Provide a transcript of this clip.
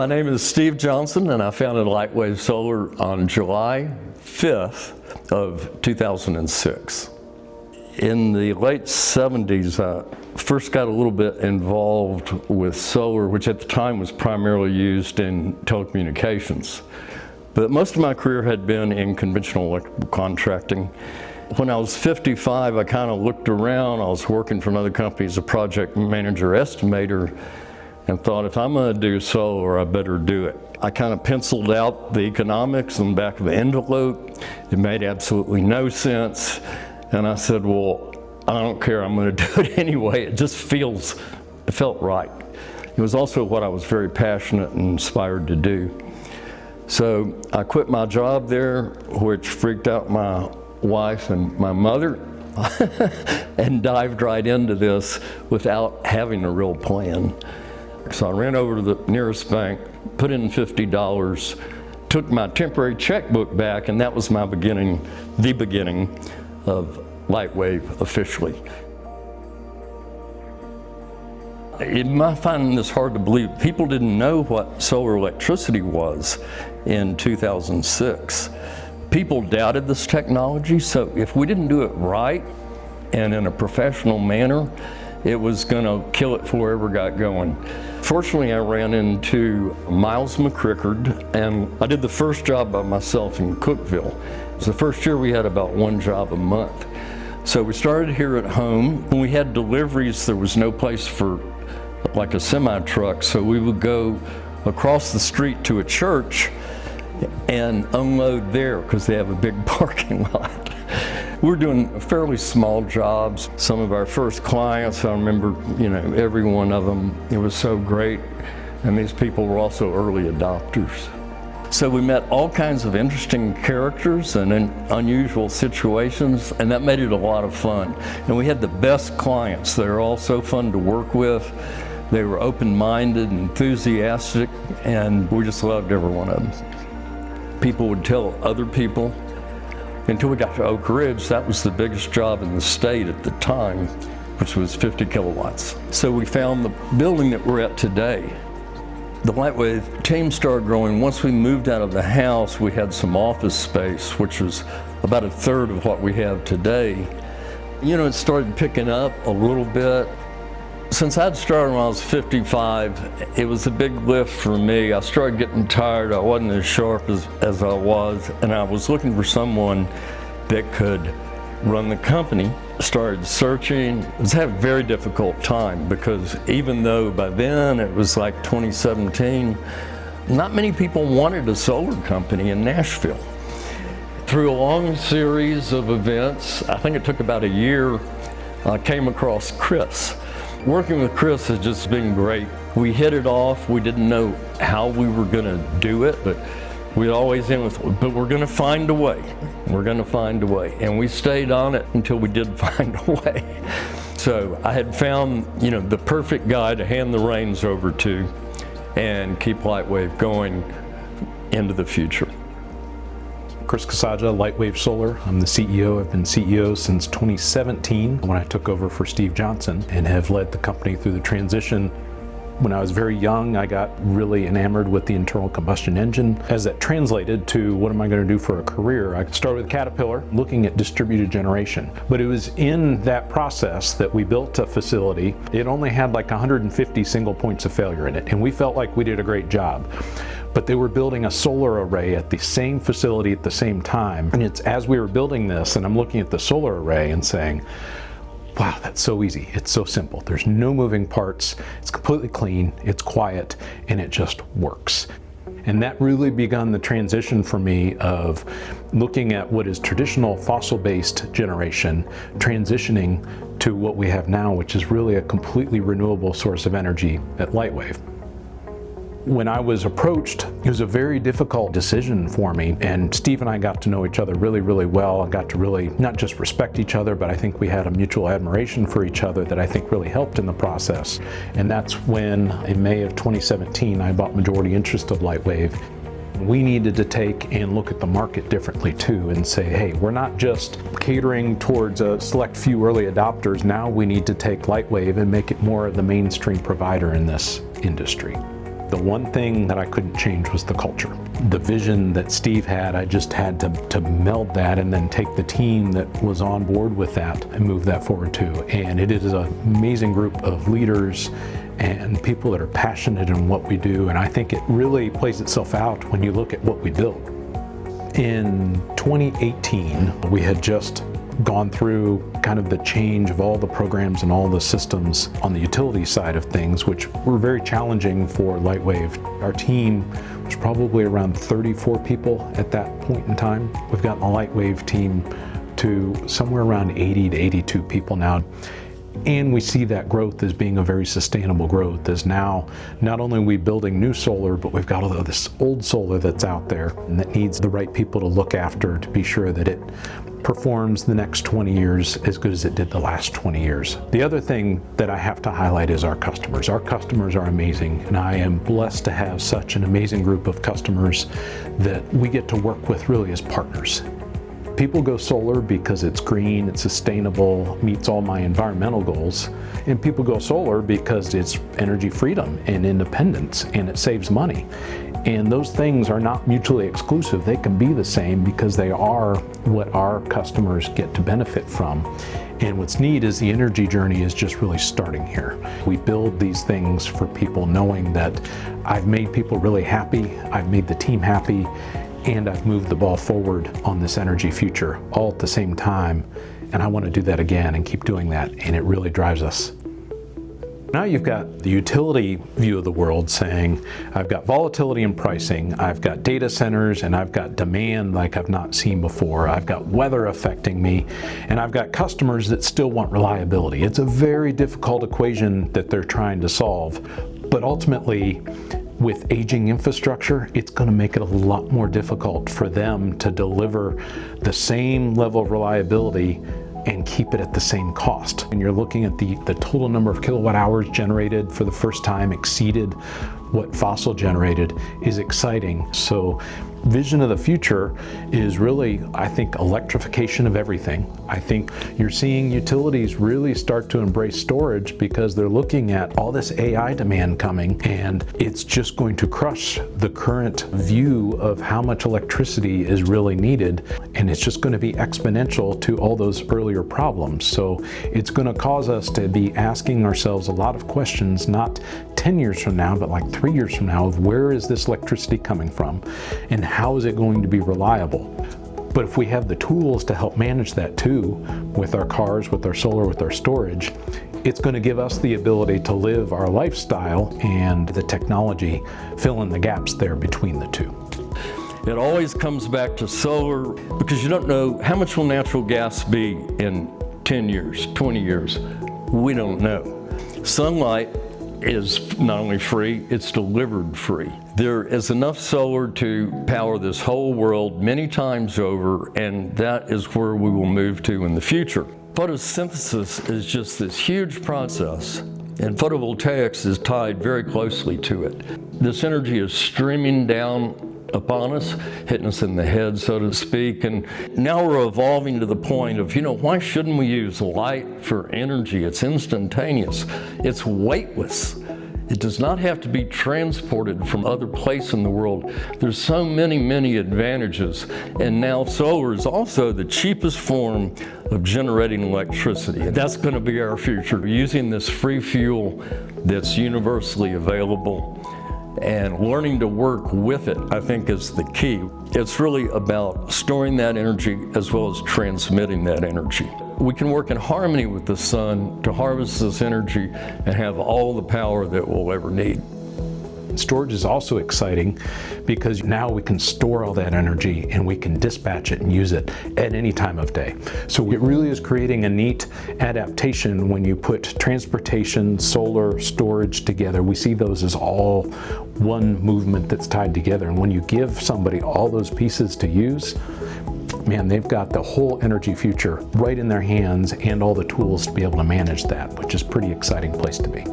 My name is Steve Johnson, and I founded Lightwave Solar on July 5th of 2006. In the late 70s, I first got a little bit involved with solar, which at the time was primarily used in telecommunications. But most of my career had been in conventional electrical contracting. When I was 55, I kind of looked around. I was working for another company as a project manager estimator, and thought, if I'm going to do solar, I better do it. I kind of penciled out the economics on the back of the envelope. It made absolutely no sense. And I said, well, I don't care, I'm going to do it anyway. It felt right. It was also what I was very passionate and inspired to do. So I quit my job there, which freaked out my wife and my mother, and dived right into this without having a real plan. So I ran over to the nearest bank, put in $50, took my temporary checkbook back, and that was the beginning of Lightwave officially. You might find this hard to believe. People didn't know what solar electricity was in 2006. People doubted this technology, so if we didn't do it right and in a professional manner, it was going to kill it before it ever got going. Fortunately, I ran into Miles McCrickard, and I did the first job by myself in Cookeville. It was the first year we had about one job a month. So we started here at home. When we had deliveries, there was no place for like a semi-truck, so we would go across the street to a church and unload there because they have a big parking lot. We're doing fairly small jobs. Some of our first clients, I remember, every one of them, it was so great. And these people were also early adopters. So we met all kinds of interesting characters and in unusual situations, and that made it a lot of fun. And we had the best clients. They were all so fun to work with. They were open-minded, enthusiastic, and we just loved every one of them. People would tell other people. Until we got to Oak Ridge, that was the biggest job in the state at the time, which was 50 kilowatts. So we found the building that we're at today. The Lightwave team started growing. Once we moved out of the house, we had some office space, which was about a third of what we have today. It started picking up a little bit. Since I'd started when I was 55, it was a big lift for me. I started getting tired. I wasn't as sharp as I was, and I was looking for someone that could run the company. Started searching. It was a very difficult time because even though by then it was like 2017, not many people wanted a solar company in Nashville. Through a long series of events, I think it took about a year, I came across Chris. Working with Chris has just been great. We hit it off. We didn't know how we were going to do it, but we always end with, but we're going to find a way. We're going to find a way. And we stayed on it until we did find a way. So I had found, the perfect guy to hand the reins over to and keep Lightwave going into the future. Chris Koczaja, Lightwave Solar. I'm the CEO. I've been CEO since 2017 when I took over for Steve Johnson and have led the company through the transition. When I was very young, I got really enamored with the internal combustion engine. As that translated to what am I going to do for a career, I started with Caterpillar looking at distributed generation. But it was in that process that we built a facility. It only had like 150 single points of failure in it, and we felt like we did a great job. But they were building a solar array at the same facility at the same time. And it's as we were building this, and I'm looking at the solar array and saying, wow, that's so easy. It's so simple. There's no moving parts. It's completely clean. It's quiet, and it just works. And that really begun the transition for me of looking at what is traditional fossil-based generation, transitioning to what we have now, which is really a completely renewable source of energy at Lightwave. When I was approached, it was a very difficult decision for me, and Steve and I got to know each other really, really well. I got to really not just respect each other, but I think we had a mutual admiration for each other that I think really helped in the process. And that's when, in May of 2017, I bought majority interest of Lightwave. We needed to take and look at the market differently too and say, hey, we're not just catering towards a select few early adopters. Now we need to take Lightwave and make it more of the mainstream provider in this industry. The one thing that I couldn't change was the culture. The vision that Steve had, I just had to meld that and then take the team that was on board with that and move that forward too. And it is an amazing group of leaders and people that are passionate in what we do. And I think it really plays itself out when you look at what we build. In 2018, we had just gone through kind of the change of all the programs and all the systems on the utility side of things, which were very challenging for Lightwave. Our team was probably around 34 people at that point in time. We've gotten the Lightwave team to somewhere around 80 to 82 people now. And we see that growth as being a very sustainable growth, as now not only are we building new solar, but we've got all of this old solar that's out there and that needs the right people to look after to be sure that it performs the next 20 years as good as it did the last 20 years. The other thing that I have to highlight is our customers. Our customers are amazing, and I am blessed to have such an amazing group of customers that we get to work with really as partners. People go solar because it's green, it's sustainable, meets all my environmental goals. And people go solar because it's energy freedom and independence, and it saves money. And those things are not mutually exclusive. They can be the same because they are what our customers get to benefit from. And what's neat is the energy journey is just really starting here. We build these things for people knowing that I've made people really happy, I've made the team happy, and I've moved the ball forward on this energy future all at the same time. And I want to do that again and keep doing that. And it really drives us. Now you've got the utility view of the world saying, I've got volatility in pricing, I've got data centers, and I've got demand like I've not seen before, I've got weather affecting me, and I've got customers that still want reliability. It's a very difficult equation that they're trying to solve, but ultimately, with aging infrastructure, it's going to make it a lot more difficult for them to deliver the same level of reliability and keep it at the same cost. And you're looking at the total number of kilowatt hours generated for the first time exceeded what fossil generated is exciting. So vision of the future is really, I think, electrification of everything. I think you're seeing utilities really start to embrace storage because they're looking at all this AI demand coming, and it's just going to crush the current view of how much electricity is really needed, and it's just going to be exponential to all those earlier problems. So it's going to cause us to be asking ourselves a lot of questions, not 10 years from now, but like 3 years from now, of where is this electricity coming from and how is it going to be reliable? But if we have the tools to help manage that too, with our cars, with our solar, with our storage, it's going to give us the ability to live our lifestyle, and the technology fill in the gaps there between the two. It always comes back to solar, because you don't know how much will natural gas be in 10 years, 20 years. We don't know. Sunlight is not only free, it's delivered free. There is enough solar to power this whole world many times over, and that is where we will move to in the future. Photosynthesis is just this huge process, and photovoltaics is tied very closely to it. This energy is streaming down upon us, hitting us in the head, so to speak, and now we're evolving to the point of, why shouldn't we use light for energy? It's instantaneous, it's weightless. It does not have to be transported from other places in the world. There's so many advantages, and now solar is also the cheapest form of generating electricity. That's going to be our future, using this free fuel that's universally available. And learning to work with it, I think, is the key. It's really about storing that energy as well as transmitting that energy. We can work in harmony with the sun to harvest this energy and have all the power that we'll ever need. Storage is also exciting because now we can store all that energy and we can dispatch it and use it at any time of day. So it really is creating a neat adaptation when you put transportation, solar, storage together. We see those as all one movement that's tied together. And when you give somebody all those pieces to use, man, they've got the whole energy future right in their hands and all the tools to be able to manage that, which is a pretty exciting place to be.